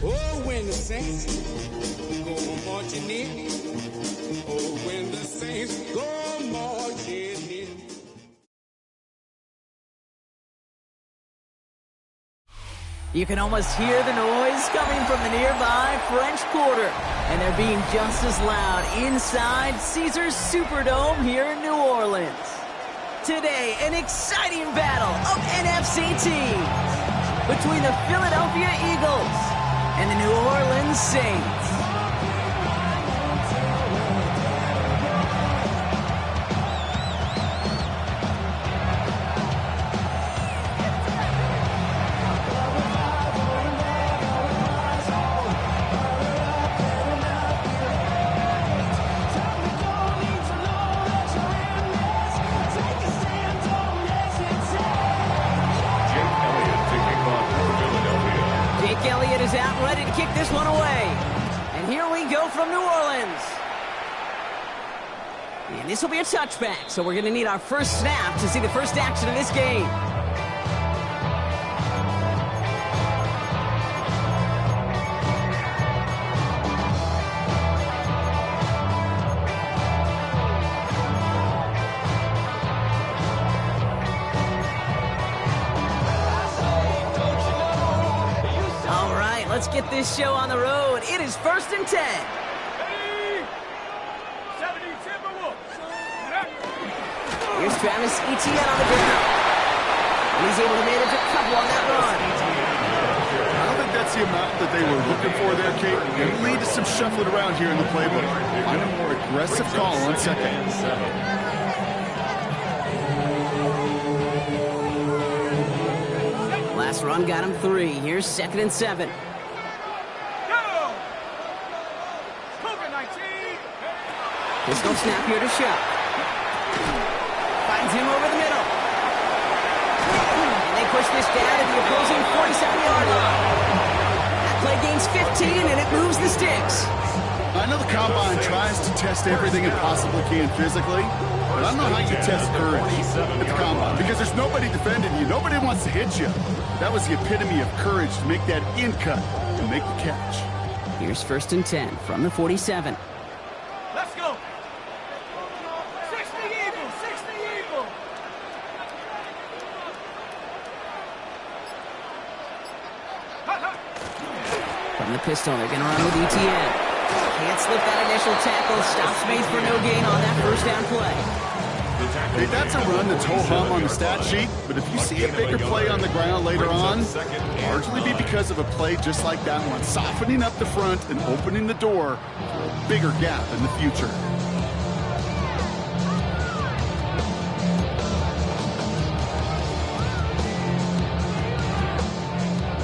Oh, when the saints go marching in. Oh, when the saints go marching in. You can almost hear the noise coming from the nearby French Quarter. And they're being just as loud inside Caesars Superdome here in New Orleans. Today, an exciting battle of NFC teams between the Philadelphia Eagles and the New Orleans Saints. Elliott is out ready to kick this one away. And here we go from New Orleans. And this will be a touchback, so we're going to need our first snap to see the first action of this game. Let's get this show on the road. It is 1st and 10. Here's Travis Etienne on the ground. And he's able to manage a couple on that run. I don't think that's the amount that they were looking for there, Kate. It lead to some shuffling around here in the playbook. Find a more aggressive call on second. Last run got him 3. Here's 2nd and 7. Pistol snap here to Shuck. Finds him over the middle. And they push this down to the opposing 47-yard line. That play gains 15, and it moves the sticks. I know the Combine tries to test everything it possibly can physically, but I don't know how you test courage at the Combine, because there's nobody defending you. Nobody wants to hit you. That was the epitome of courage to make that in cut and make the catch. Here's 1st and 10 from the 47. Let's go. 60 Eagles, 60 Eagles. From the pistol, they're going to run with ETN. Can't slip that initial tackle. Stops made for no gain on that first down play. Hey, that's a run that's ho-hum on the stat sheet, but if you see a bigger play on the ground later on, largely be because of a play just like that one, softening up the front and opening the door for a bigger gap in the future.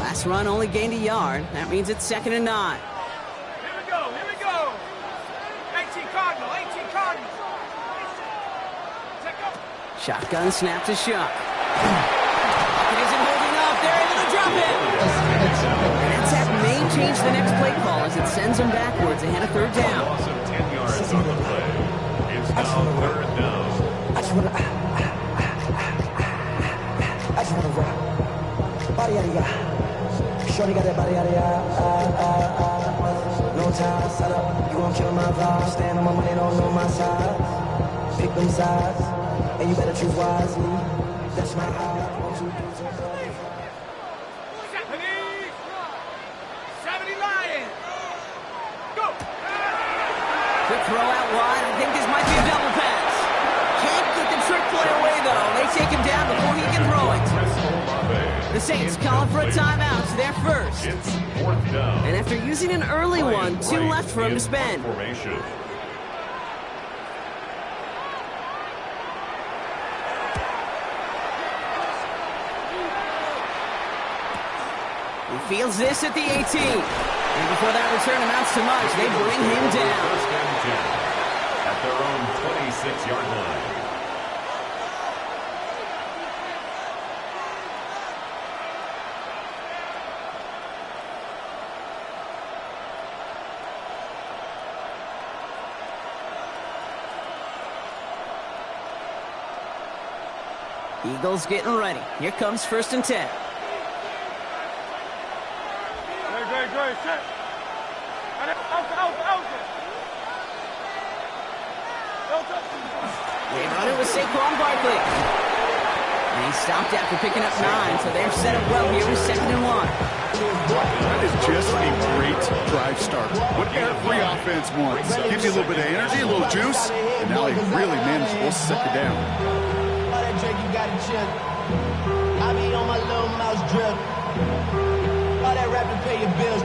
Last run only gained a yard. That means it's 2nd and 9. Here we go, here we go. 18 Cardinal, 18 Cardinal. Shotgun snap to Shuck. It isn't holding up. They're able to drop it. And Tech may change the next play call as it sends them backwards ahead of 3rd down. Also 10 yards on the play. It's now 3rd down. I just want to rock. Body out of ya. Shorty got that body out of ya. No time, set up. You gon' kill my vibe. Stand on my money, don't know my size. Pick them sides. And you better choose wisely. That's my high. 70 Lions. wide. I think this might be a double pass. Can't get the trick play away, though. They take him down before he can throw it. The Saints calling for a timeout. So they're first. It's 4th down. And after using an early one, 2 left for him to spend. Formation. He fields this at the 18. And before that return amounts to much, they bring him down. 1st and 10 at their own 26-yard line. Eagles getting ready. Here comes 1st and 10. Good, set. They run it with Saquon Barkley. And he stopped after picking up 9, so they're set up well here with 2nd and 1. That is just a great drive start. What every offense wants. Gives you a little bit of energy, a little juice, and now he really managed to set it down. All that drink, you got to chill. I be on my little mouse drip. All that rap to pay your bills.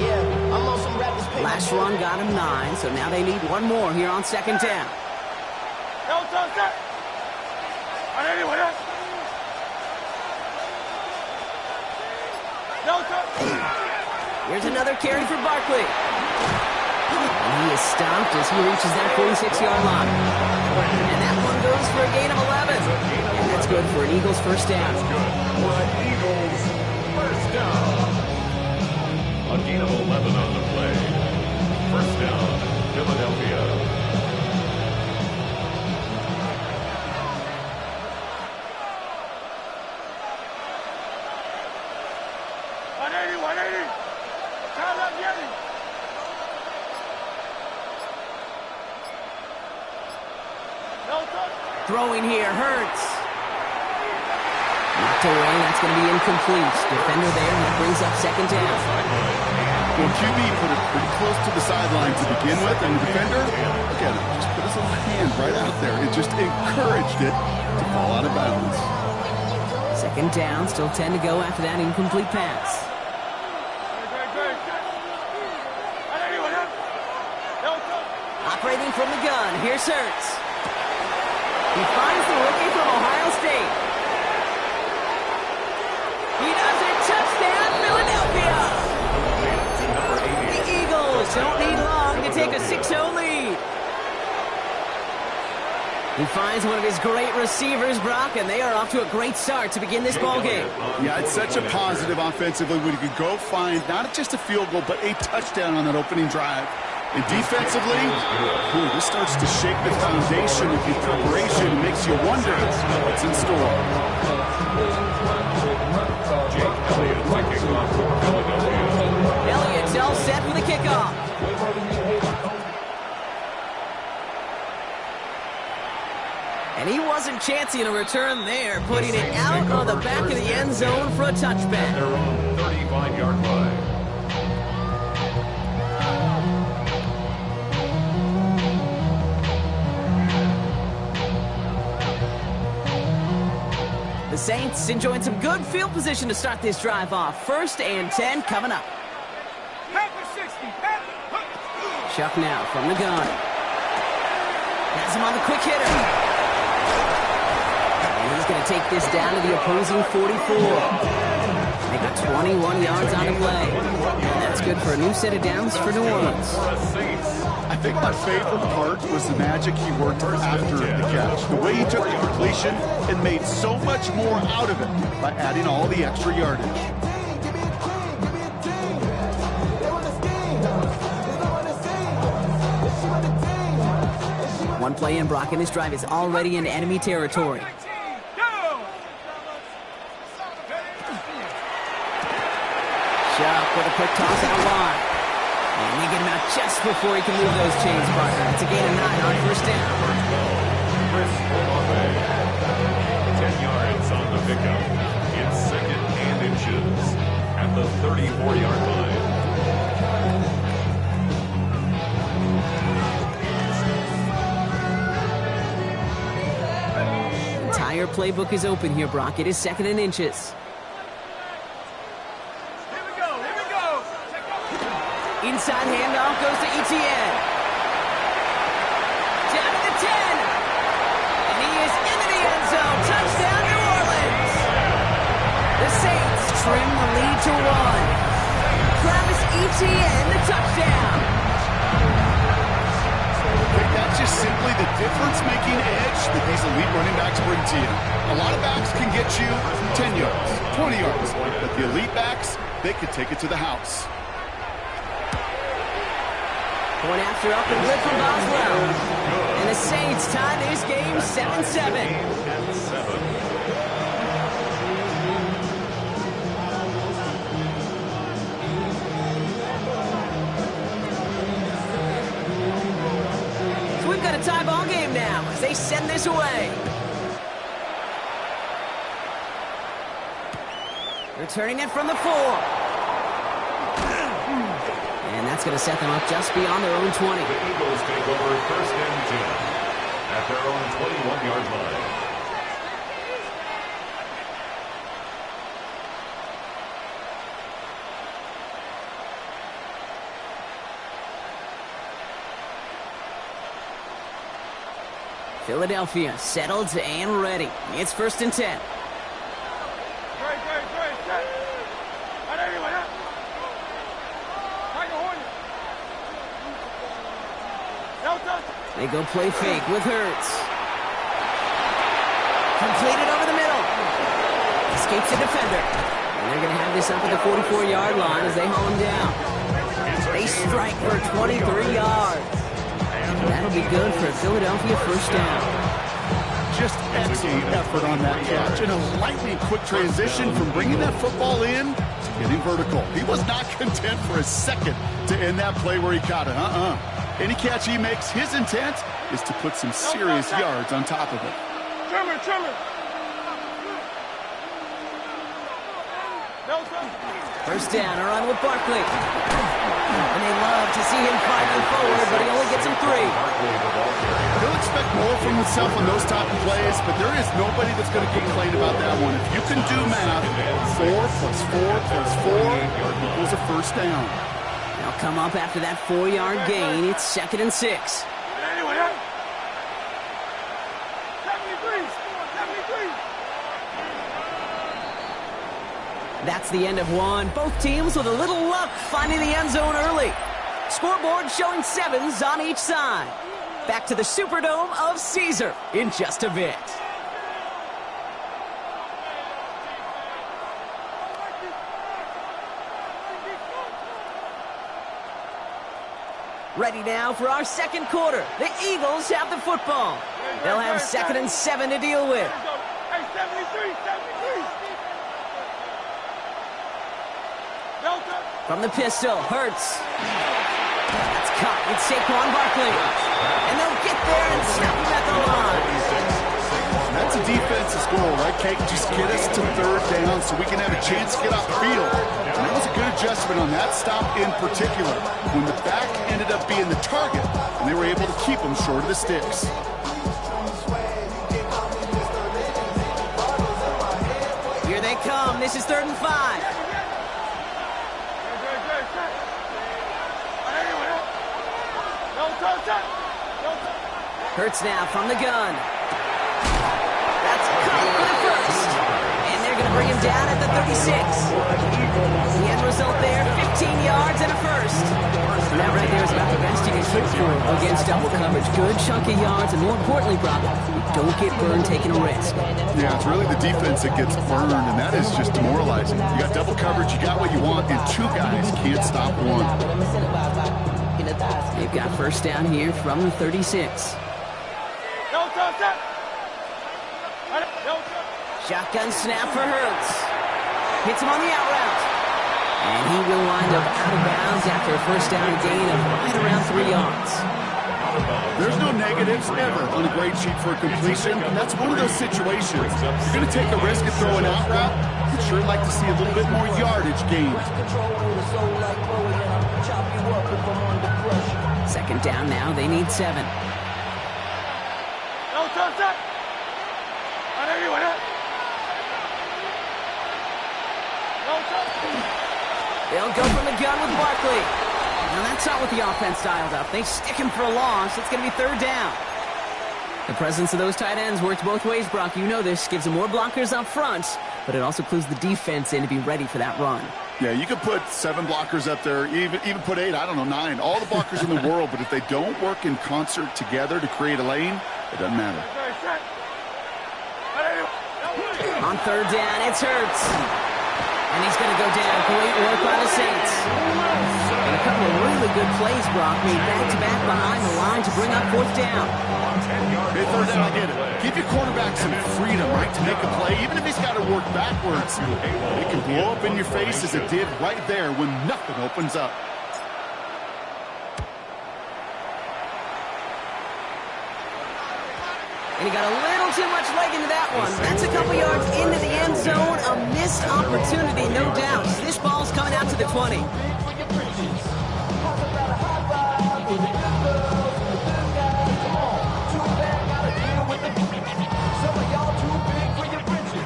Yeah, I'm on some rappers pay Last run got him 9, so now they need one more here on 2nd down. Here's another carry for Barkley. And he is stopped as he reaches that 46-yard line. And that one goes for a gain of 11. And that's good for an Eagles 1st down. Eagles 1st down. A gain of 11 on the play. 1st down, Philadelphia. Throwing here hurts. Knocked away, that's going to be incomplete. Defender there, and that brings up 2nd down. Well, QB put it pretty close to the sideline to begin with, and the defender, look at him, just put his little hand right out there. It just encouraged it to fall out of bounds. 2nd down, still 10 to go after that incomplete pass. Operating from the gun, here's Hurts. He finds the rookie from Ohio State. He does it. Touchdown, Philadelphia. The Eagles don't need long to take a 6-0 lead. He finds one of his great receivers, Brock, and they are off to a great start to begin this ballgame. Yeah, it's such a positive offensively when you could go find not just a field goal, but a touchdown on that opening drive. And defensively, this starts to shake the foundation of your preparation. It makes you wonder what's in store. Jake Elliott kicking off for Philadelphia. Elliott's all set for the kickoff. And he wasn't chancing a return there, putting it out on the back of the end zone for a touchback. Their own 35-yard line. The Saints enjoying some good field position to start this drive off. 1st and 10 coming up. Chuck now from the gun. Has him on the quick hitter. And he's going to take this down to the opposing 44. They got 21 yards on the play. And that's good for a new set of downs for New Orleans. I think my favorite part was the magic he worked after the catch. The way he took the completion and made so much more out of it by adding all the extra yardage. One play in, Brock, and this drive is already in enemy territory. Chuck with a quick toss out wide. And they get him out just before he can move those chains, partner. It's a gain of 9 on 1st down. 10 yards on the pickup. It's 2nd and inches at the 34-yard line. entire playbook is open here, Brock. It is 2nd and inches. Here we go. Inside handoff goes to Etienne. Down to the 10. And he is into the end zone. Touchdown, New Orleans. The Saints trim the lead to 1. Travis Etienne, the touchdown. That's just simply the difference-making edge that these elite running backs bring to you. A lot of backs can get you 10 yards, 20 yards, but the elite backs, they can take it to the house. Point after up and good from Boswell. And the Saints tie this game 7-7. So we've got a tie ball game now as they send this away. Returning it from the 4. And that's going to set them up just beyond their own 20. The Eagles take over 1st and 10 at their own 21-yard line. Philadelphia settled and ready. It's 1st and 10. They go play fake with Hurts. Completed over the middle. Escapes the defender. And they're going to have this up at the 44-yard line as they haul him down. They strike for 23 yards. And that'll be good for a Philadelphia 1st down. Just excellent effort on that catch. And a lightning quick transition from bringing that football in to getting vertical. He was not content for a second to end that play where he caught it. Any catch he makes, his intent is to put some serious yards on top of it. Trimmer. First down, a run with Barkley. And they love to see him fighting forward, but he only gets him 3. He'll expect more from himself on those type of plays, but there is nobody that's going to complain about that one. If you can do math, 4 plus 4 plus 4 equals a 1st down. They'll come up after that 4-yard gain. It's 2nd and 6. That's the end of one. Both teams with a little luck finding the end zone early. Scoreboard showing 7s on each side. Back to the Superdome of Caesar in just a bit. Ready now for our 2nd quarter. The Eagles have the football. They'll have 2nd and 7 to deal with. Hey, 73. From the pistol, Hurts. That's caught with Saquon Barkley. And they'll get there and stop him at the line. That's a defense's goal, right, Kate? Just get us to 3rd down so we can have a chance to get off the field. And that was a good adjustment on that stop in particular, when the back ended up being the target, and they were able to keep him short of the sticks. Here they come. This is 3rd and 5. Hurts now from the gun. That's caught for the 1st. And they're going to bring him down at the 36. The end result there, 15 yards and a 1st. And that right there is about the best you can hope for against double coverage. Good chunk of yards, and more importantly, Brock, don't get burned taking a risk. Yeah, it's really the defense that gets burned, and that is just demoralizing. You got double coverage, you got what you want, and 2 guys can't stop one. They've got 1st down here from the 36. Shotgun snap for Hurts. Hits him on the out route. And he will wind up out of bounds after a 1st down gain of right around 3 yards. There's no negatives ever on a grade sheet for a completion, and that's one of those situations. You're going to take a risk and throw an out route. You'd sure like to see a little bit more yardage gained. 2nd down now. They need 7. They'll go from the gun with Barkley. Now that's not what the offense dialed up. They stick him for a loss. It's going to be third down. The presence of those tight ends works both ways, Brock. You know this. Gives them more blockers up front, but it also clues the defense in to be ready for that run. Yeah, you could put 7 blockers up there, even put 8, I don't know, 9. All the blockers in the world, but if they don't work in concert together to create a lane, it doesn't matter. On third down, it's Hurts. And he's going to go down. Great work by the Saints. And a couple of really good plays, Brock, made back-to-back behind the line to bring up fourth down. Hey, third down, I get it. Give your quarterback some freedom, right, to make a play, even if he's got to work backwards. It can blow up in your face as it did right there when nothing opens up. And he got a little too much leg into that one. That's a couple yards into the end zone. A missed opportunity, no doubt. This ball's coming out to the 20.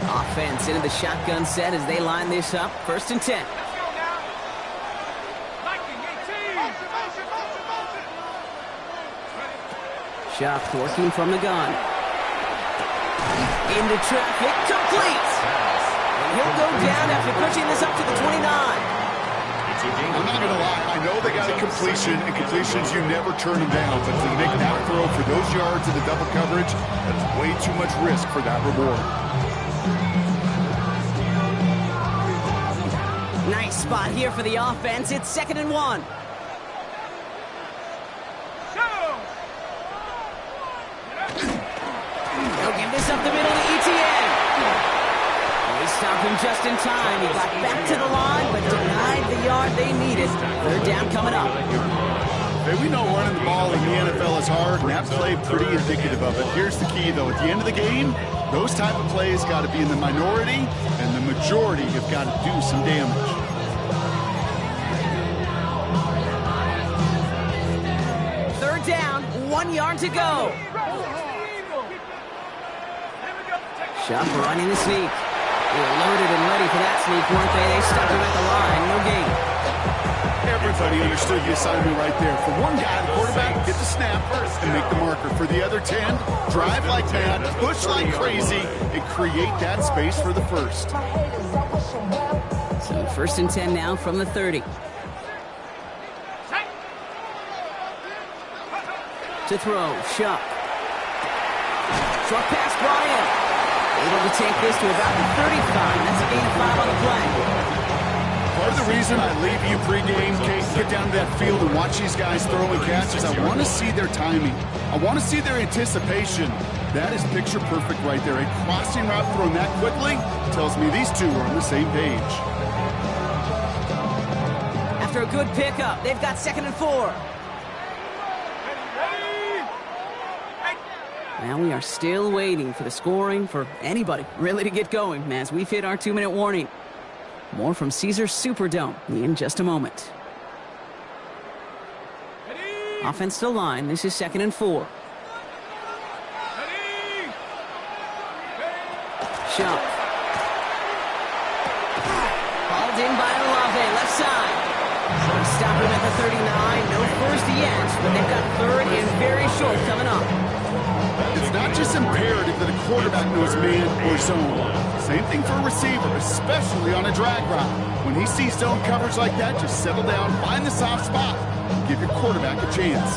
Offense into the shotgun set as they line this up. First and 10. Shuck working from the gun. Into traffic, complete. And he'll go down after pushing this up to the 29. I'm not going to lie. I know they got a completion, and completions, you never turn them down. But to make that throw for those yards in the double coverage, that's way too much risk for that reward. Nice spot here for the offense. It's 2nd and 1. They'll give this up the middle to ETN. They stopped him just in time. He got back to the line, but denied the yard they needed. Third down coming up. Hey, we know running the ball in the NFL is hard, and that play pretty indicative of it. Here's the key, though. At the end of the game, those type of plays got to be in the minority, and the majority have got to do some damage. Third down, 1 yard to go. Shuck running the sneak. They were loaded and ready for that sneak, weren't they? They stuck him at the line. No gain. Everybody understood the assignment right there. For one guy, the quarterback, get the snap and make the marker. For the other 10, drive like mad, push like crazy, and create that space for the first. So first and 10 now from the 30. To throw, Shuck. Short pass brought in. Able to take this to about the 35. That's a gain of 5 on the play. Part of the reason I leave you pregame, Kate, get down to that field and watch these guys throw and catch is I want to see their timing. I want to see their anticipation. That is picture perfect right there. A crossing route thrown that quickly tells me these two are on the same page. After a good pickup, they've got 2nd and 4. Now we are still waiting for the scoring for anybody really to get going as we've hit our 2-minute warning. More from Caesars Superdome in just a moment. Offense to line. This is 2nd and 4. Shuck. Hauled in by Olave, left side. Stop him at the 39. No first yet, but they've got 3rd and very short coming up. It's not just imperative that a quarterback knows man or zone. Same thing for a receiver, especially on a drag route. When he sees zone coverage like that, just settle down, find the soft spot, and give your quarterback a chance.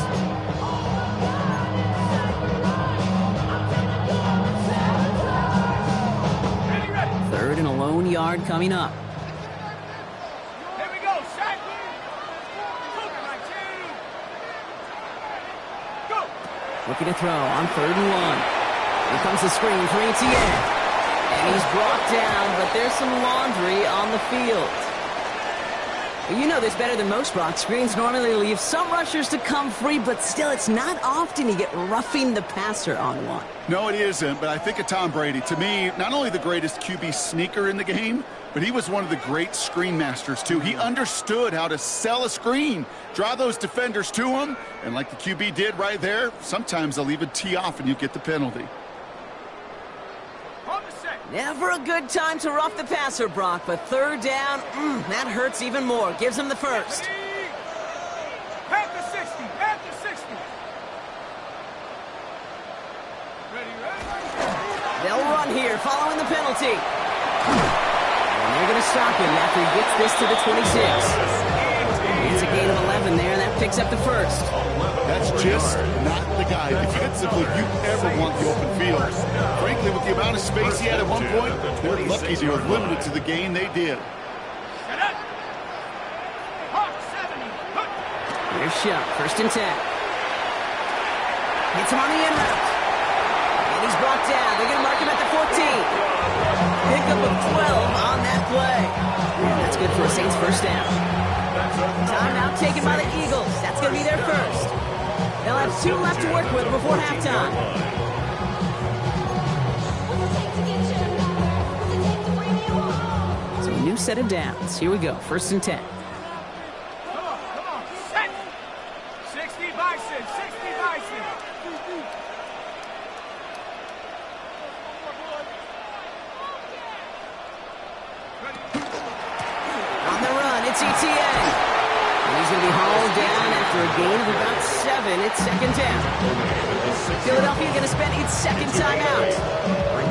Third and a lone yard coming up. Here we go, Shaq. Go. Looking to throw on 3rd and 1. Here comes the screen for ETN. And he's brought down, but there's some laundry on the field. You know this better than most, Brock. Screens normally leave some rushers to come free, but still, it's not often you get roughing the passer on one. No, it isn't, but I think of Tom Brady. To me, not only the greatest QB sneaker in the game, but he was one of the great screen masters, too. He understood how to sell a screen, draw those defenders to him, and like the QB did right there, sometimes they'll even tee off and you get the penalty. Never a good time to rough the passer, Brock, but third down, that hurts even more. Gives him the first. At the 60, at the 60. Ready. They'll run here, following the penalty. And they're going to stop him after he gets this to the 26. It's a gain of 11 there, and that picks up the first. That's just not the guy defensively you ever want the open field. Frankly, with the amount of space he had at one point, they're lucky to have limited to the gain they did. Set up. Hawk 70. Here's shot, first and 10. Hits him on the end route. And he's brought down. They're going to mark him at the 14. Pick up of 12 on that play. And that's good for a Saints first down. Timeout taken by the Eagles. That's going to be their first. They'll have 2 left to work with before halftime. So a new set of downs. Here we go, first and 10. Come on, set. 60 Bison, 60 Bison. On the run, it's ETN. And he's going to be hauled down after a gain of about 7. It's second down. Philadelphia going to spend its second timeout.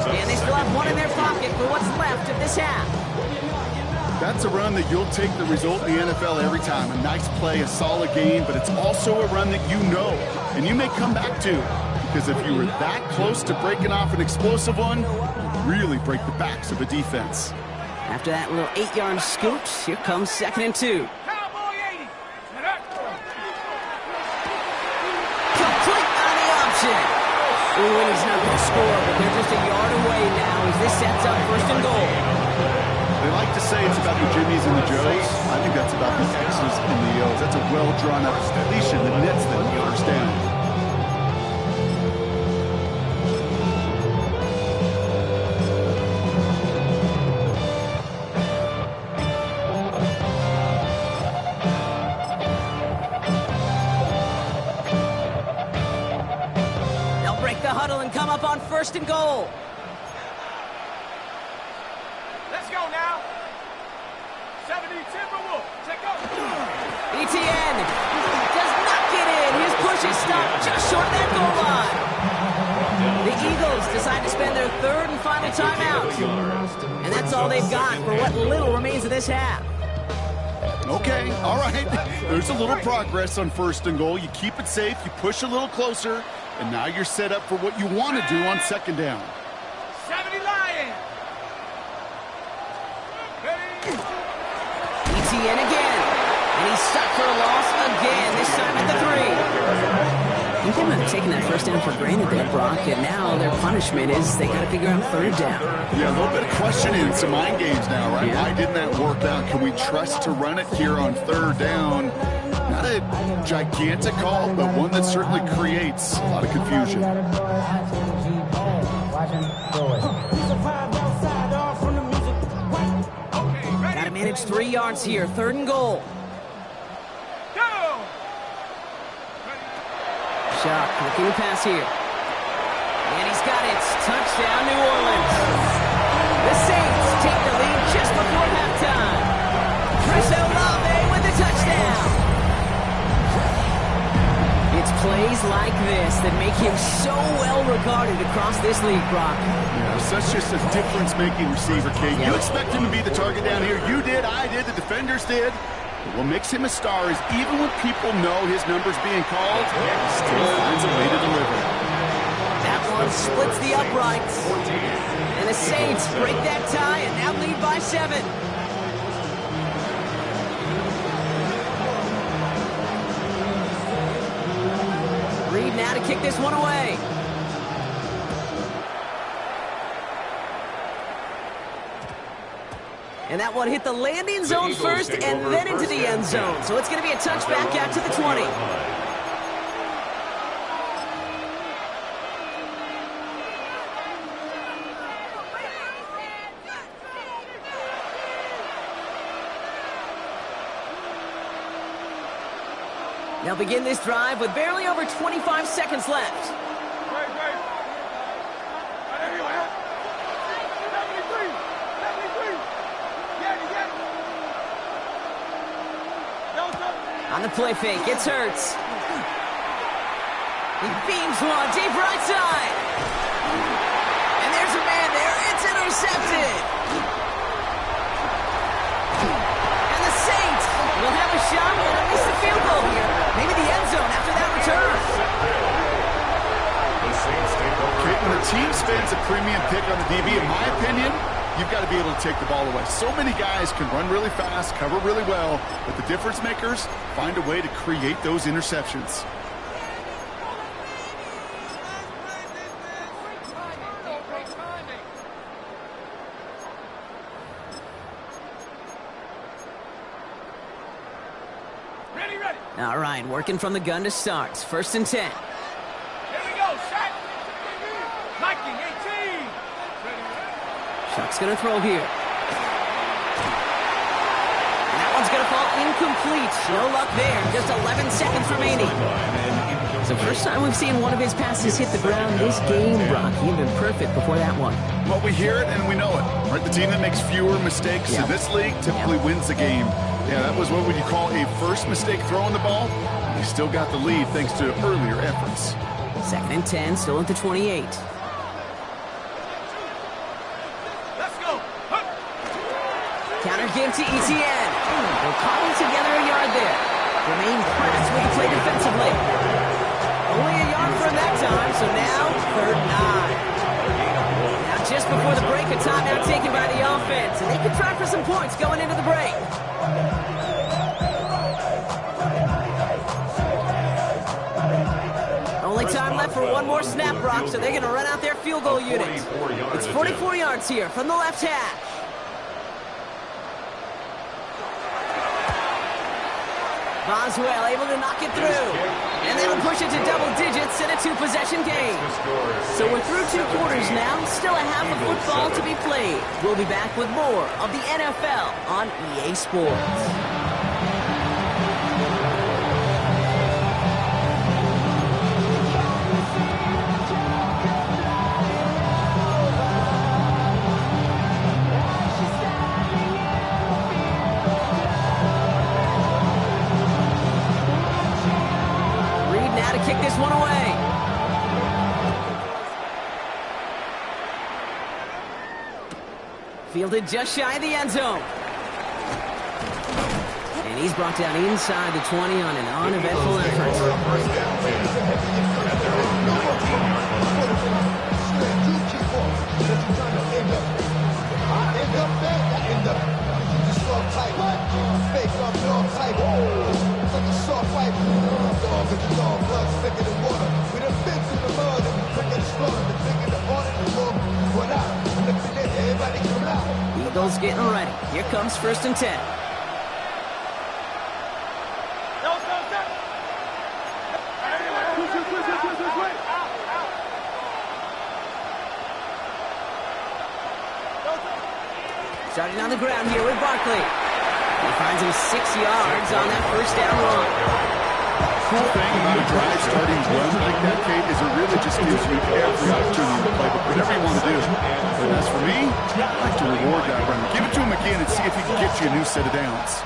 And they still have 1 in their pocket for what's left of this half. That's a run that you'll take the result in the NFL every time. A nice play, a solid game, but it's also a run that you know and you may come back to. Because if you were that close to breaking off an explosive one, you really break the backs of a defense. After that little 8-yard scoot, here comes second and 2. Cowboy 80. Set up. Complete on the option. Ooh, and he's not going to score, but they're just a yard away now as this sets up first and goal. They like to say it's about the Jimmies and the Joes. I think that's about the X's and the O's. That's a well-drawn-up completion that nets them first down. First and goal. Let's go now. 70 Timberwolves. Check out. ETN does not get in. His push is stopped just short of that goal line. The Eagles decide to spend their third and final timeout. And that's all they've got for what little remains of this half. Okay, all right. There's a little progress on first and goal. You keep it safe, you push a little closer, and now you're set up for what you want to do on second down. 70 Lions. ETN again. And he's stopped for a loss again, this time at the 3. You might have taken that first down for granted there, Brock, and now their punishment is they got to figure out third down. Yeah, a little bit of questioning and some mind games now, right? Yeah. Why didn't that work out? Can we trust to run it here on third down? Not a gigantic call, but one that certainly creates a lot of confusion. Got to manage 3 yards here, third and goal. Shot, looking to pass here. And he's got it. Touchdown, New Orleans. The Saints take the lead just before halftime. Chris Olave with the touchdown. It's plays like this that make him so well regarded across this league, Brock. Yeah, such just a difference-making receiver, Kate. You expect him to be the target down here. You did, I did, the defenders did. But what makes him a star is even when people know his number's being called, he still finds a way to deliver. That one splits the uprights. And the Saints break that tie and now lead by 7. Reed now to kick this one away. And that one hit the landing zone first and then into the end zone. So it's going to be a touchback out to the 20. They'll begin this drive with barely over 25 seconds left. On the play fake, it's Hurts. He beams one, deep right side. And there's a man there, it's intercepted. And the Saints will have a shot at at least a field goal here. Maybe the end zone after that return. Okay, when a team spends a premium pick on the DB, in my opinion, you've got to be able to take the ball away. So many guys can run really fast, cover really well, but the difference makers find a way to create those interceptions. All right, working from the gun to start. 1st and 10. Here we go, Shaq. Nike 18. Chuck's going to throw here. And that one's going to fall incomplete. No luck there. Just 11 seconds remaining. It's the first time we've seen one of his passes hit the ground this game, Brock. He'd been perfect before that one. Well, we hear it and we know it. Right? The team that makes fewer mistakes in this league typically wins the game. Yeah, that was what would you call a first mistake throwing the ball. He still got the lead thanks to earlier efforts. 2nd and 10, still at the 28. Let's go. Huh. Counter give to ETN. They'll cobble together a yard there. Remain pressed with the play defensively. Only a yard for him that time, so now 3rd and 9. Now just before the break, a timeout taken by the offense, and they can try for some points going into the break. Only time left for one more snap, Brock, so they're going to run out their field goal unit. It's 44 yards here from the left hash. Boswell able to knock it through. And that'll push it to double digits in a 2-possession game. So we're through 2 quarters now. Still a half of football to be played. We'll be back with more of the NFL on EA Sports. Kick this one away. Fielded just shy of the end zone. And he's brought down inside the 20 on an uneventful effort. Eagles getting ready. Here comes 1st and 10. Starting on the ground here with Barkley. He finds him 6 yards on that 1st down run. Cool thing about a drive starting run like that, Kate, is it really just gives you every opportunity to play whatever you want to do. But as for me, I like to reward that run. Give it to him again and see if he can get you a new set of downs.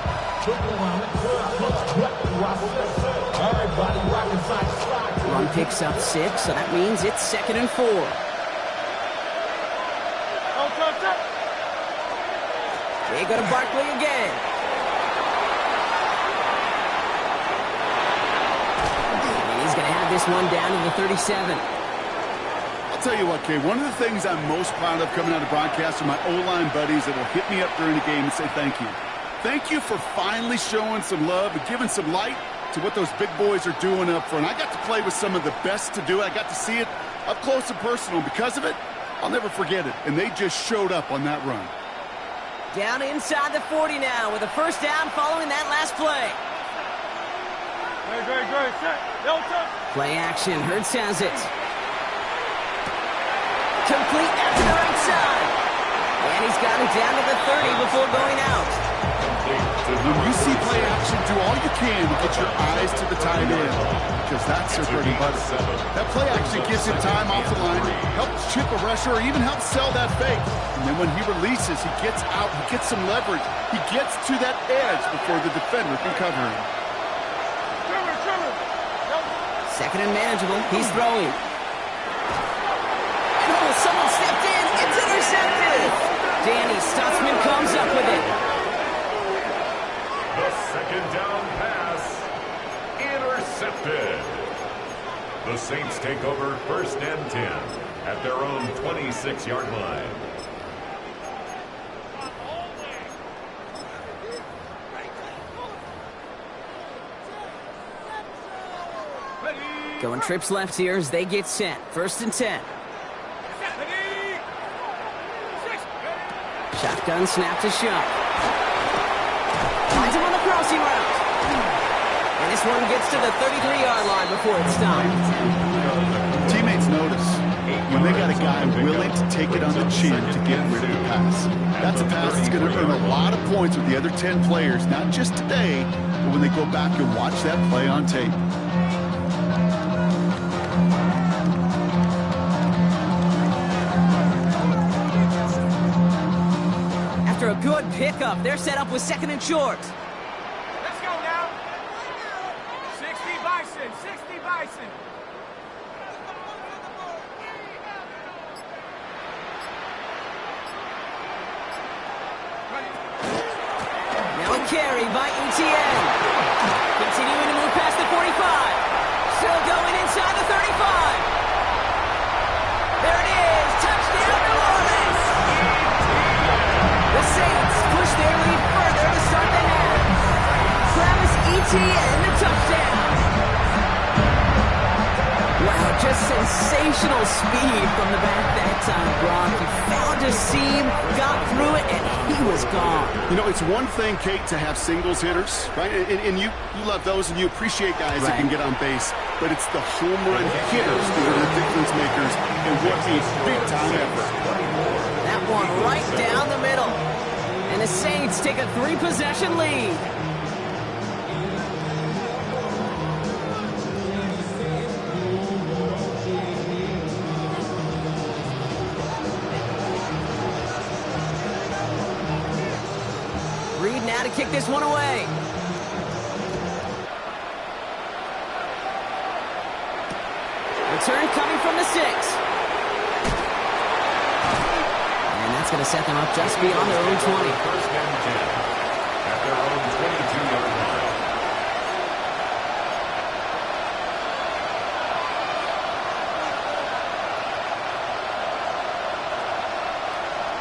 Run picks up 6, so that means it's 2nd and 4. They go to Barkley again. And he's going to have this one down to the 37. I'll tell you what, Kay, one of the things I'm most proud of coming out of broadcast are my O-line buddies that will hit me up during the game and say thank you. Thank you for finally showing some love and giving some light to what those big boys are doing up front. I got to play with some of the best to do it. I got to see it up close and personal. Because of it, I'll never forget it. And they just showed up on that run. Down inside the 40 now with a 1st down following that last play. Play action. Hurts has it. Complete out to the right side. And he's got it down to the 30 before going out. When you see play action, do all you can to get your eyes to the tight end, because that's their bread and butter. That play action gives him time off the line, helps chip a rusher, or even helps sell that fake. And then when he releases, he gets out, he gets some leverage. He gets to that edge before the defender can cover him. Second and manageable. He's throwing. And oh, someone stepped in. It's intercepted. Danny Stutzman comes up with it. The second down pass, intercepted. The Saints take over first and 10 at their own 26-yard line. Going trips left here as they get set. First and 10. Shotgun snap to Shuck. Finds him on the crossing route. And this one gets to the 33-yard line before it's stopped. Teammates notice when they got a guy willing to take it on the chin to get rid of the pass. That's a pass that's going to earn a lot of points with the other 10 players, not just today, but when they go back and watch that play on tape. After a good pickup, they're set up with second and short. Let's go now. 60 Bison, 60 Bison. Now a carry by ETN. Continuing to move past the 45. Still going inside the 35. There it is. Touchdown, New Orleans. The Saints push their lead further to start the half. Travis Etienne, the touchdown. Wow, just sensational speed from the back that time, Brock. He found a seam, got through it, and he was gone. You know, it's one thing, Kate, to have singles hitters, right? And you love those, and you appreciate guys that can get on base. But it's the home run hitters that are the difference makers, and what a big-time effort. That one right down the middle. And the Saints take a 3-possession lead. Reed now to kick this one away. Return coming from the 6. And that's going to set them up just beyond their own 20. First and 10 at their own 22-yard line.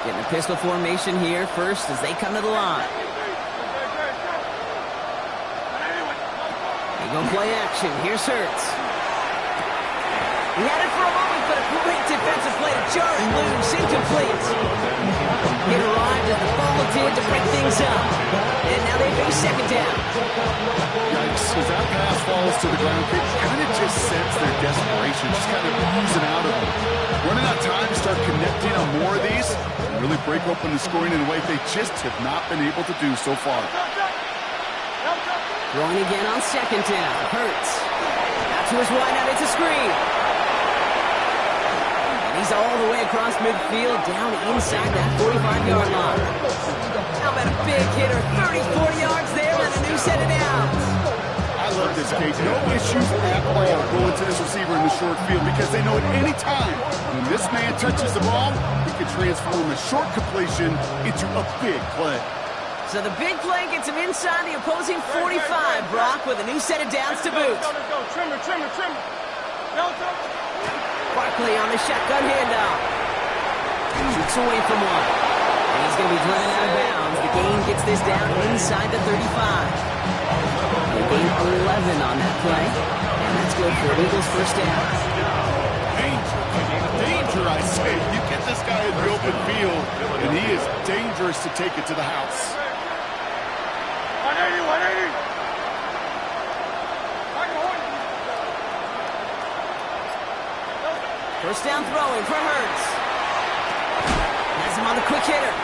Getting a pistol formation here first as they come to the line. They go play action. Here's Hurts. He had it for a moment, but a great defensive play to jar it loose. Incomplete. It arrived as the ball did to break things up. And now they face second down. Yikes, as that pass falls to the ground, it kind of just sets their desperation, just kind of oozing out of them. Running out of time to start connecting on more of these, and really break open the scoring in a way they just have not been able to do so far. Throwing again on second down. Hurts. Out to his wide out. It's a screen. And he's all the way across midfield, down inside that 45-yard line. How about a big hitter? 34 yards there and a new set of downs. I love this, Kate. No issues at all going to this receiver in the short field because they know at any time when this man touches the ball, he can transform a short completion into a big play. So the big play gets him inside the opposing 45, Brock, with a new set of downs to boot. Let's go. Trimmer. Barkley on the shotgun handoff. Shoots away from one. And he's going to be driven out of bounds. The game gets this down inside the 35. They gain 11 on that play. And that's good for Eagles' first down. Danger, I say. You get this guy in the open field, and he is dangerous to take it to the house. 180. First down throwing for Hurts. Has him on the quick hitter.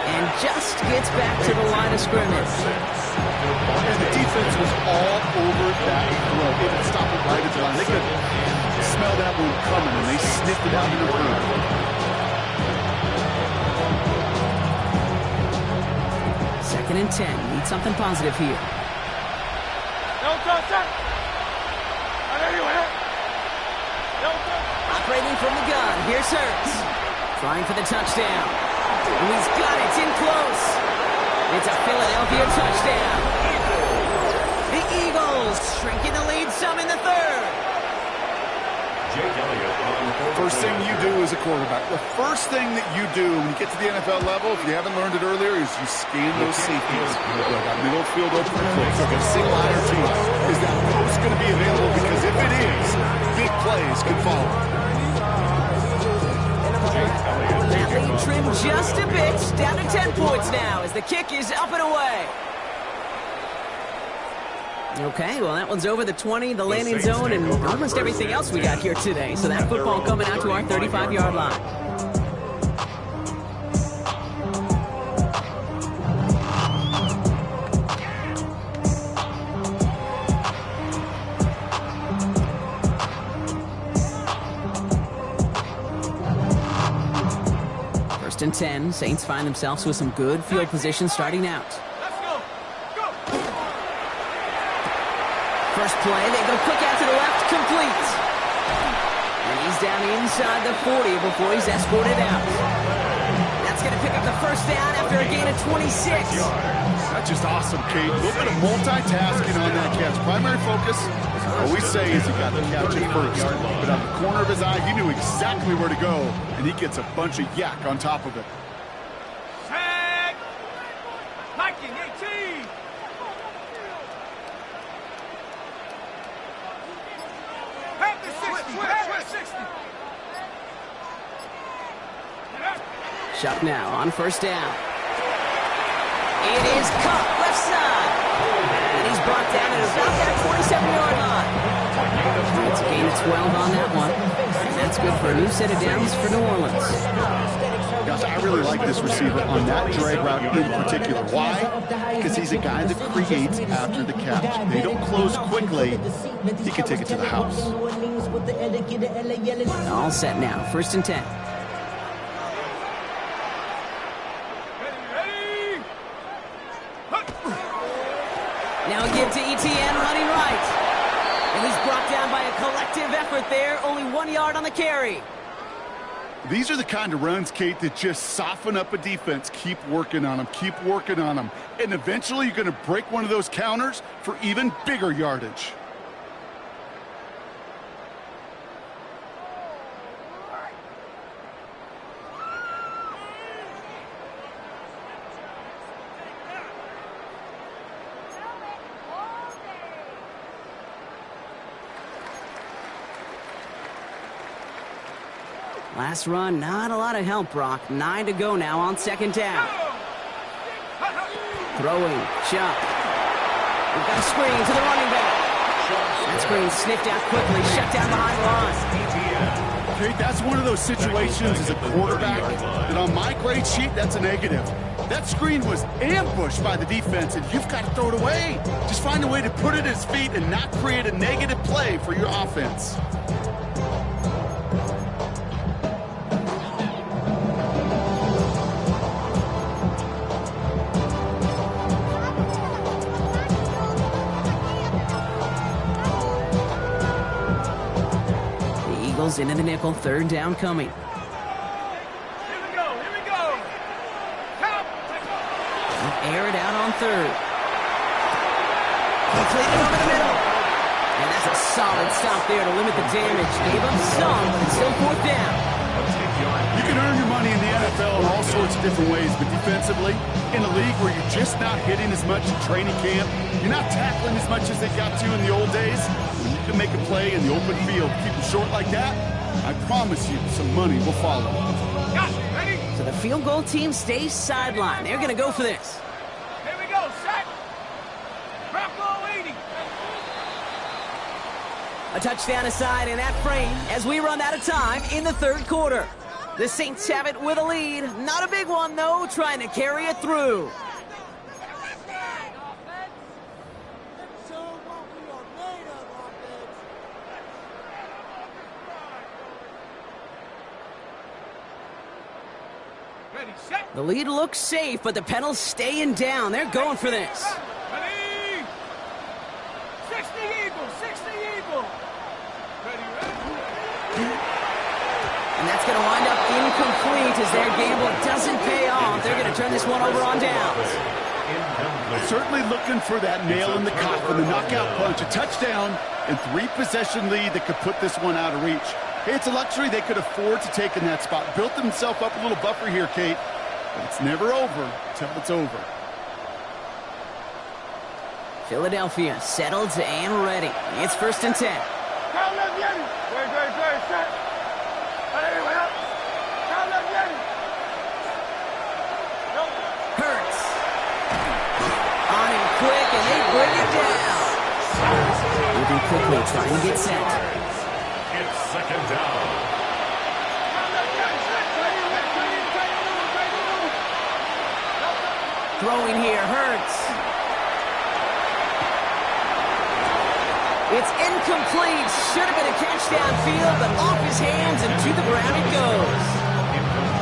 And just gets back to the line of scrimmage. And the defense was all over that throw. They could stop it right at the line. They could smell that one coming, and they sniffed it out in the room. Second and 10. Need something positive here. Don't touch that. 180. from the gun. Here's Hurts. Trying for the touchdown. And he's got it. It's in close. It's a Philadelphia touchdown. The Eagles shrinking the lead some in the third. First thing you do as a quarterback, the first thing that you do when you get to the NFL level, if you haven't learned it earlier, is you scan those safeties. That middle field open for close. Like a single liner team. Is that post going to be available? Because if it is, big plays can follow. That lead trimmed just a bit. Down to 10 points now as the kick is up and away. Okay, well, that one's over the 20, the landing zone, and almost everything else we got here today. So that football coming out to our 35-yard line. First and 10, Saints find themselves with some good field position starting out. First play, they go quick out to the left, complete. And he's down inside the 40 before he's escorted out. That's going to pick up the first down after a gain of 26. That's just awesome, Kate. A little bit of multitasking on that catch. Primary focus, all we say is he got the catch at first. But out the corner of his eye, he knew exactly where to go, and he gets a bunch of yak on top of it. Tag! Hiking 18! Have the 60! Shuck now on first down. It is caught left side. And he's brought down at about that 47-yard line. It's a gain of 12 on that one. And that's good for a new set of downs for New Orleans. Gosh, I really like this receiver on that drag route in particular. Why? Because he's a guy that creates after the catch. They don't close quickly. He can take it to the house. All set now. First and 10. Now again to ETN running right. And he's brought down by a collective effort there. Only 1 yard on the carry. These are the kind of runs, Kate, that just soften up a defense. Keep working on them. Keep working on them. And eventually you're going to break one of those counters for even bigger yardage. Last run, not a lot of help, Brock. 9 to go now on second down. Throwing, Chuck. We've got a screen to the running back. That screen sniffed out quickly, shut down behind line. Okay, that's one of those situations as a quarterback that on my grade sheet, that's a negative. That screen was ambushed by the defense, and you've got to throw it away. Just find a way to put it at his feet and not create a negative play for your offense. Into the nickel, third down coming. Here we go! Help! Air it out on third. Completed over the middle. And that's a solid stop there to limit the damage. Gave up some, but it's still fourth down. You can earn your money in the NFL in all sorts of different ways, but defensively, in a league where you're just not hitting as much in training camp, you're not tackling as much as they got to in the old days, when you can make a play in the open field, keep it short like that, I promise you some money will follow. Ready? So the field goal team stays sidelined. They're going to go for this. Here we go, set. Bronco 80. A touchdown aside in that frame as we run out of time in the third quarter. The Saints have it with a lead. Not a big one, though, trying to carry it through. Ready, set. The lead looks safe, but the pedals staying down. They're going for this. Ready. 60 Eagle. Ready. And that's going to wind up incomplete as their gamble doesn't pay off. They're going to turn this one over on downs. Certainly looking for that nail in the coffin, the knockout punch, a touchdown, and 3-possession lead that could put this one out of reach. Hey, it's a luxury they could afford to take in that spot. Built themselves up a little buffer here, Kate, but it's never over until it's over. Philadelphia settled and ready. It's 1st and 10. Hurts. On him quick, and they bring it down. Moving quickly, trying to get set. It's 2nd down. Throwing here, Hurts. It's incomplete. Should have been a catch downfield, but off his hands and to the ground it goes.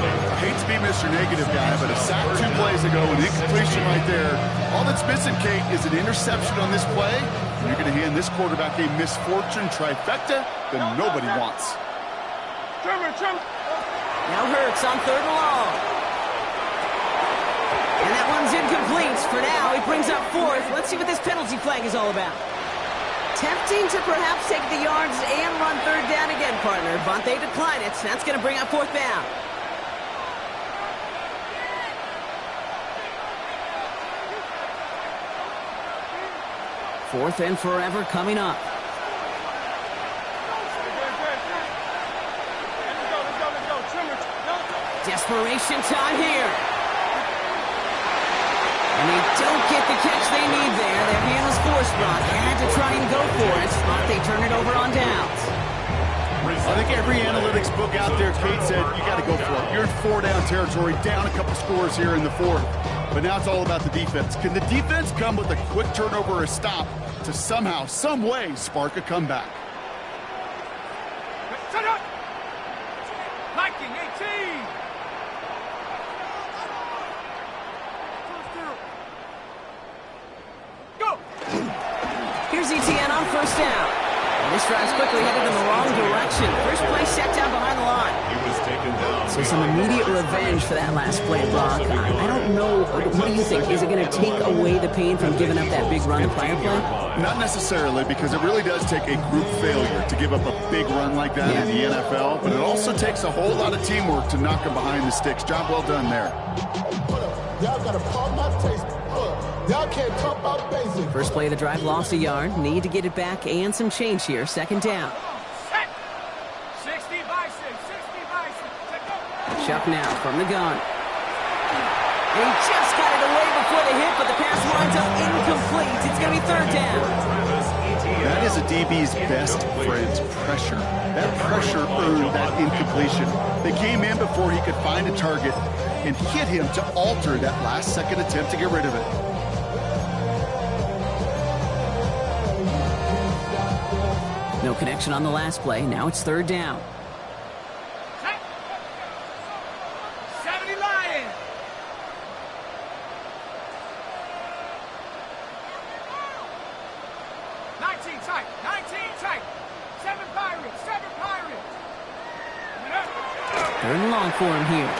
I hate to be Mr. Negative guy, but a sack 2 plays ago, an incompletion right there. All that's missing, Kate, is an interception on this play. You're going to hand this quarterback a misfortune trifecta that nobody wants. Now Hurts on 3rd and long. And that one's incomplete. For now, he brings up 4th. Let's see what this penalty flag is all about. Tempting to perhaps take the yards and run 3rd down again, partner. But they decline it. That's going to bring up 4th down. 4th and forever coming up. Desperation time here. And they don't get the catch they need there. Their hand was forced, Brock. They had to try and go for it, but they turn it over on downs. I think every analytics book out there, Kate said, you got to go for it. You're in 4-down territory, down a couple scores here in the 4th. But now it's all about the defense. Can the defense come with a quick turnover or a stop to somehow, some way, spark a comeback? Shut up! Liking 18! Go! Here's ETN on 1st down. And this drive's quickly headed in the wrong direction. First play set down behind the line. He was taken down. So some immediate revenge for that last play, Brock. I don't know. What do you think? Is it going to take away the pain from giving up that big run the prior play? Not necessarily, because it really does take a group failure to give up a big run like that in the NFL, but it also takes a whole lot of teamwork to knock them behind the sticks. Job well done there. Y'all got to pump my taste. Y'all can't talk about basic. First play of the drive, lost a yard. Need to get it back and some change here. 2nd down. Set! 60 by 6, 60 by 6. Chuck now from the gun. He just got it away before the hit, but the pass winds up incomplete. It's going to be 3rd down. That is a DB's best friend, pressure. That pressure earned that incompletion. They came in before he could find a target and hit him to alter that last-second attempt to get rid of it. No connection on the last play. Now it's 3rd down. Set! 70 Lions! Tight, 19 tight. 7 Pirates, 7 Pirates. 3rd and long for him here.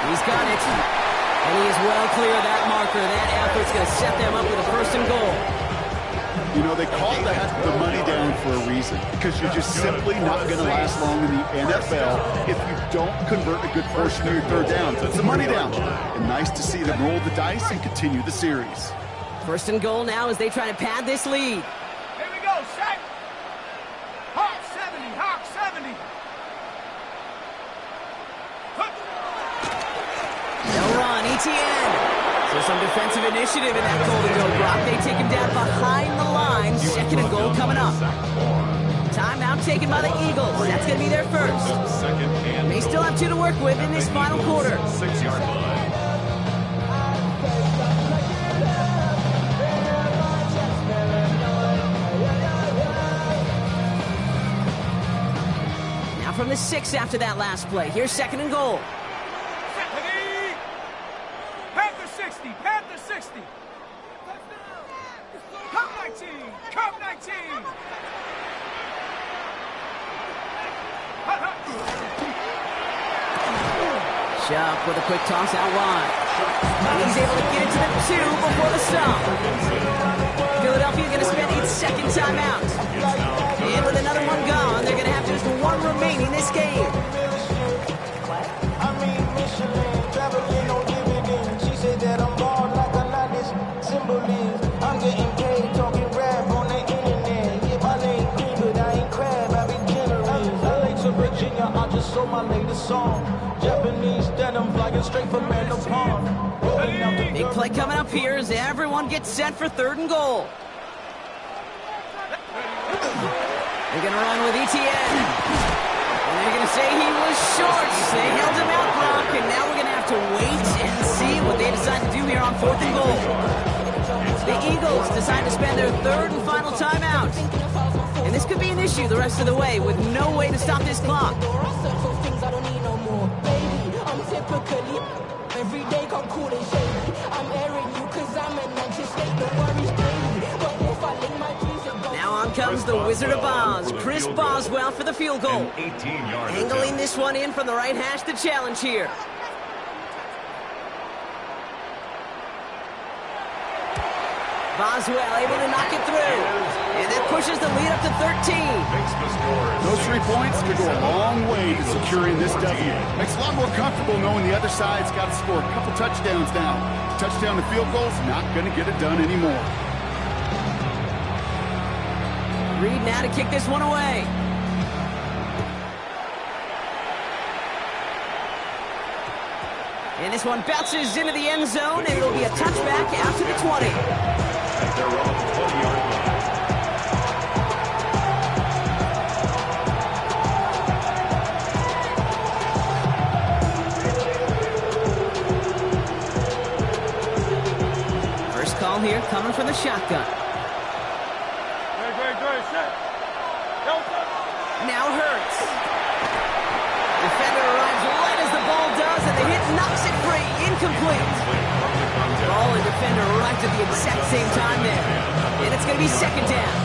He's got it. And he is well clear of that marker. That effort's going to set them up with a 1st and goal. You know, they call that the money down for a reason, because you're just simply not going to last long in the NFL if you don't convert a good portion of your 3rd downs. It's the money down. And nice to see them roll the dice and continue the series. 1st and goal now as they try to pad this lead. Here we go, set. Hawk 70, Hawk 70. They'll run, ETN. So some defensive initiative in that goal to go, Brock. They take him down behind the line. 2nd and goal coming up. Timeout taken by the Eagles. That's going to be their first. They still have 2 to work with in this final quarter. 6-yard line. Now from the 6 after that last play. Here's 2nd and goal. Panther 60, Panther 60. Come 19, come 19. Shuck with a quick toss out wide. He's able to get it to the 2 before the stop. Philadelphia going to spend its second timeout. And with another one gone, they're going to have just one remaining this game. I mean, Michelin, traveling on dividends. She said that I'm bald like a lot this symbol is. I'm getting paid talking rap on the internet. Yeah, my name green, but I ain't crab, I be generous. LA to Virginia, I just sold my latest song. Japanese denim flying straight from Manopon. Big play coming up here as everyone gets set for 3rd and goal. They're going to run with ETN. And they're going to say he was short. They held him out, Brock, and now we're going to have to wait and see what they decide to do here on 4th and goal. The Eagles decide to spend their 3rd and final timeout. And this could be an issue the rest of the way with no way to stop this clock. Every day come cool and shady. I'm airing you cause I'm an anxious state. No worries daily. But if I link my dreams and go. Now on comes the Wizard of Oz, Chris Boswell for the field goal. 18-yard Angling this one in from the right hash to challenge here. Boswell able to knock it through. And that pushes the lead up to 13. Those 3 points could go a long way to securing this W. Makes it a lot more comfortable knowing the other side's got to score a couple touchdowns now. Touchdown to field goal's not going to get it done anymore. Reed now to kick this one away. And this one bounces into the end zone, and it'll be a touchback out to the 20. At their own 20-yard line. First call here coming from the shotgun. Now Hurts. Defender arrives right as the ball does, and the hit knocks it free. Incomplete. Ball and defender arrived at the exact same time there. And it's going to be 2nd down.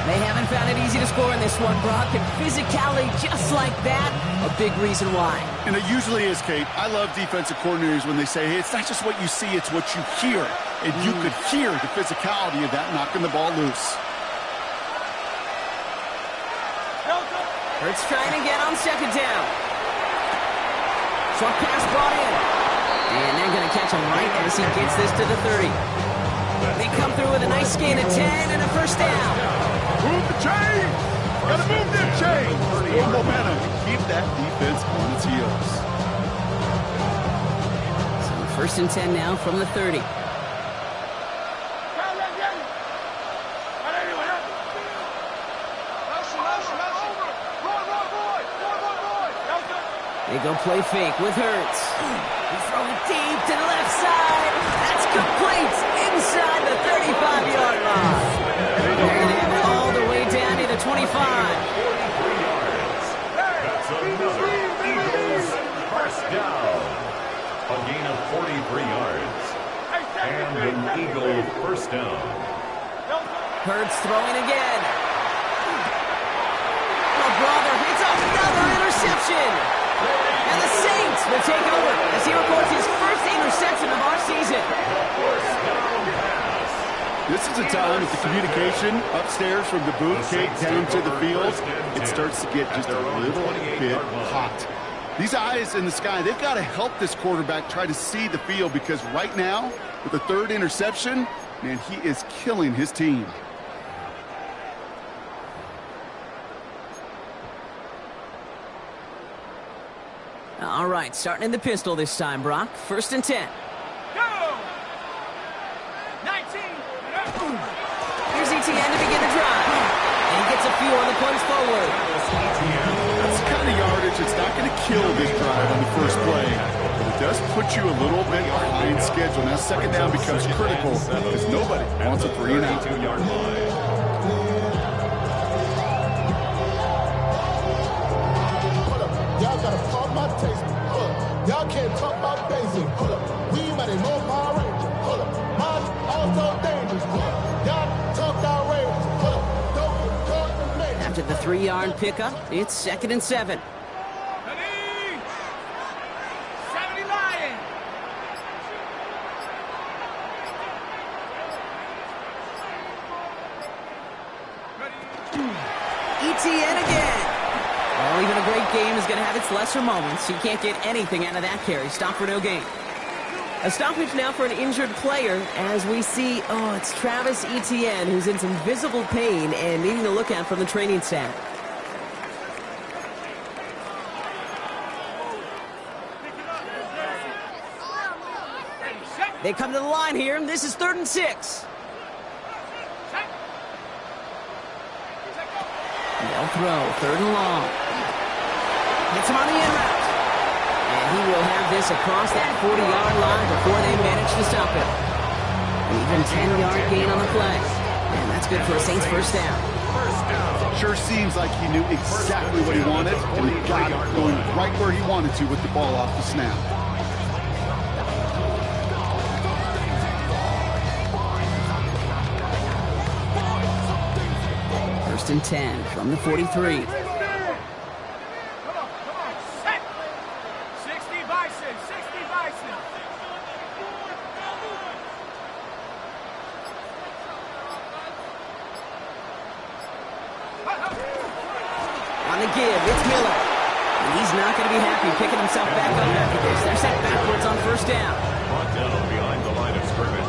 They haven't found it easy to score in this one, Brock, and physicality just like that, a big reason why. And it usually is, Kate. I love defensive coordinators when they say, hey, it's not just what you see, it's what you hear. And you could hear the physicality of that knocking the ball loose. Hurts trying again on 2nd down. Short pass brought in. And they're going to catch him right as he gets this to the 30. They come through with a nice gain of 10 and a first down. Move the chain! Gotta move them chains! More momentum to keep that defense on its heels. So 1st and 10 now from the 30. They go play fake with Hurts. He throw it deep to the left side. That's complete inside the 35-yard line. They're going to have it all the way down to the 25. 43 yards. That's another Eagles first down. A gain of 43 yards. And an Eagle first down. Hurts throwing again. Oh, brother, it's another interception. And the Saints will take over as he records his first interception of our season. This is a time that the communication upstairs from the booth cake down to the field, it starts to get just a little bit hot. These eyes in the sky, they've got to help this quarterback try to see the field because right now, with the 3rd interception, man, he is killing his team. All right, starting in the pistol this time, Brock. 1st and 10. Go! 19. Here's ETN to begin the drive. And he gets a few on the punch forward. That's the kind of yardage that's not going to kill this drive on the first play. But it does put you a little bit behind schedule. Now 2nd down becomes critical because nobody wants a 3 and out. 32-yard line. Y'all gotta pump my taste. Hold up. Y'all can't talk about basic. Hold up. We might have more Power Ranger. Hold up. Mine also dangerous. Hold up. Y'all talk outrageous. Hold up. Don't get caught in the After the 3-yard pickup. It's 2nd and 7. Ready? 70 Lions. ETN again. Well, even a great game is going to have its lesser moments. You can't get anything out of that carry. Stop for no gain. A stoppage now for an injured player as we see, it's Travis Etienne who's in some visible pain and needing to look out from the training staff. They come to the line here. This is 3rd and 6. They'll throw, 3rd and long. Hits him on the in route. And he will have this across that 40-yard line before they manage to stop him. An even 10-yard gain on the play. And that's good for a Saints first down. Sure seems like he knew exactly what he wanted, and he got it going right where he wanted to with the ball off the snap. First and 10 from the 43. On the give, it's Miller. And he's not going to be happy picking himself back up after this. They're sent backwards on first down. Brought down behind the line of scrimmage.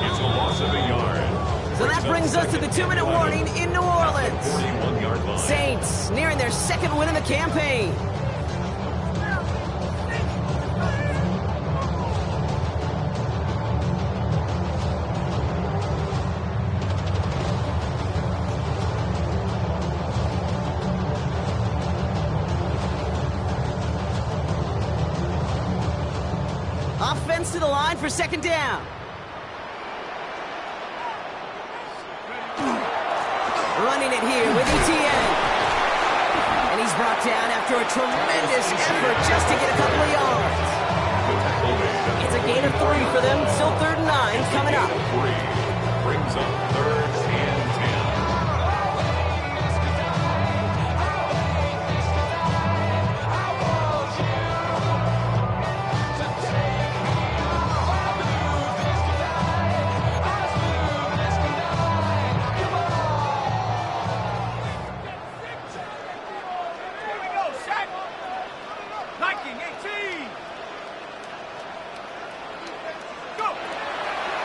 It's a loss of a yard. So that brings us to the 2-minute warning in New Orleans. 41-yard line. Saints nearing their 2nd win of the campaign. Offense to the line for 2nd down. Running it here with Etienne. And he's brought down after a tremendous effort just to get a couple of yards. It's a gain of 3 for them. Still 3rd and 9 coming up. Brings up 3rd and 10.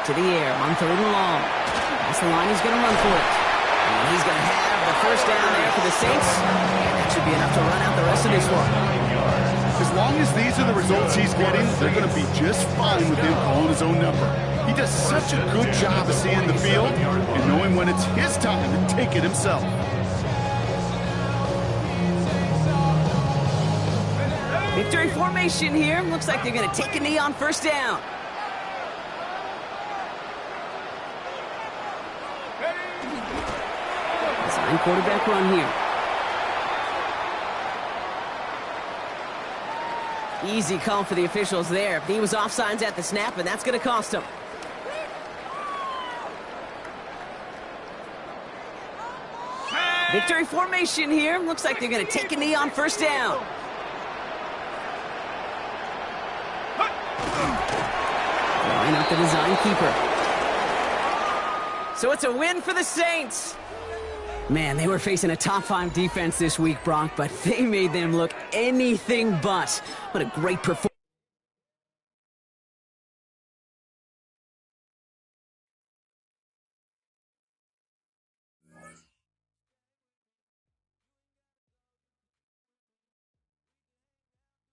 To the air on 3rd and long. That's the line he's going to run for it. And he's going to have the first down there for the Saints. And that should be enough to run out the rest of this one. As long as these are the results he's getting, they're going to be just fine with him calling his own number. He does such a good job of seeing the field and knowing when it's his time to take it himself. Victory formation here. Looks like they're going to take a knee on first down. Design quarterback run here. Easy call for the officials there. He was offsides at the snap, and that's going to cost him. Victory formation here. Looks like they're going to take a knee on first down. Line up the design keeper. So it's a win for the Saints. Man, they were facing a top 5 defense this week, Brock, but they made them look anything but. What a great performance.